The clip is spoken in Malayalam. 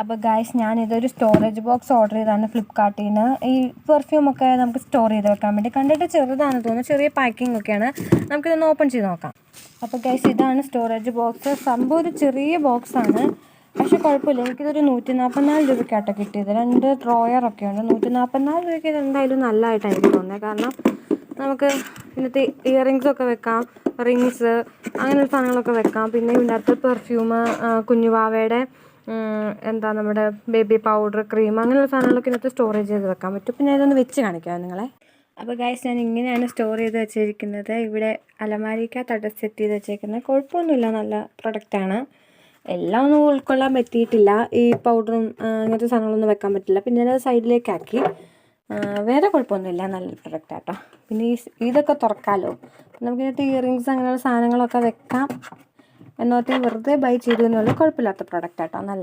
അപ്പോൾ ഗൈസ് ഞാനിതൊരു സ്റ്റോറേജ് ബോക്സ് ഓർഡർ ചെയ്താണ് ഫ്ലിപ്കാർട്ടിൽ നിന്ന്. ഈ പെർഫ്യൂമൊക്കെ നമുക്ക് സ്റ്റോർ ചെയ്ത് വെക്കാൻ വേണ്ടി. കണ്ടിട്ട് ചെറുതാണെന്ന് തോന്നുന്നു, ചെറിയ പാക്കിംഗ് ഒക്കെയാണ്. നമുക്കിതൊന്ന് ഓപ്പൺ ചെയ്ത് നോക്കാം. അപ്പോൾ ഗൈസ് ഇതാണ് സ്റ്റോറേജ് ബോക്സ്. സംഭവം ഒരു ചെറിയ ബോക്സാണ്, പക്ഷെ കുഴപ്പമില്ല. എനിക്കിതൊരു 144 രൂപയ്ക്കാട്ടോ കിട്ടിയത്. 2 ഡ്രോയറൊക്കെ ഉണ്ട്. 144 രൂപയ്ക്ക് ഇത് എന്തായാലും നല്ലതായിട്ടാണ് എനിക്ക് തോന്നുന്നത്. കാരണം നമുക്ക് ഇന്നത്തെ ഇയറിങ്സൊക്കെ വെക്കാം, റിങ്സ് അങ്ങനെയുള്ള സാധനങ്ങളൊക്കെ വെക്കാം. പിന്നെ ഇതിൻ്റെ അകത്ത് പെർഫ്യൂം, കുഞ്ഞുവാവയുടെ നമ്മുടെ ബേബി പൗഡർ, ക്രീം അങ്ങനെയുള്ള സാധനങ്ങളൊക്കെ ഇതിനകത്ത് സ്റ്റോറേജ് ചെയ്ത് വെക്കാൻ പറ്റും. പിന്നെ ഇതൊന്ന് വെച്ച് കാണിക്കാം നിങ്ങളെ. അപ്പോൾ ഗൈസ് ഞാൻ ഇങ്ങനെയാണ് സ്റ്റോർ ചെയ്ത് വെച്ചിരിക്കുന്നത്. ഇവിടെ അലമാരിക്കകത്ത് സെറ്റ് ചെയ്ത് വെച്ചേക്കുന്നത്. കുഴപ്പമൊന്നുമില്ല, നല്ല പ്രൊഡക്റ്റാണ്. എല്ലാം ഒന്നും ഉൾക്കൊള്ളാൻ പറ്റിയിട്ടില്ല. ഈ പൗഡറും അങ്ങനത്തെ സാധനങ്ങളൊന്നും വെക്കാൻ പറ്റില്ല. പിന്നെ അത് സൈഡിലേക്കാക്കി. വേറെ കുഴപ്പമൊന്നുമില്ല, നല്ല പ്രൊഡക്റ്റാട്ടോ. പിന്നെ ഇതൊക്കെ തുറക്കാമല്ലോ, നമുക്കിതിനകത്ത് ഇയറിങ്സ് അങ്ങനെയുള്ള സാധനങ്ങളൊക്കെ വെക്കാം. എന്നോർത്ത് വെറുതെ ബൈ ചെയ്തു എന്നുള്ള കുഴപ്പമില്ലാത്ത പ്രൊഡക്റ്റാട്ടോ, നല്ല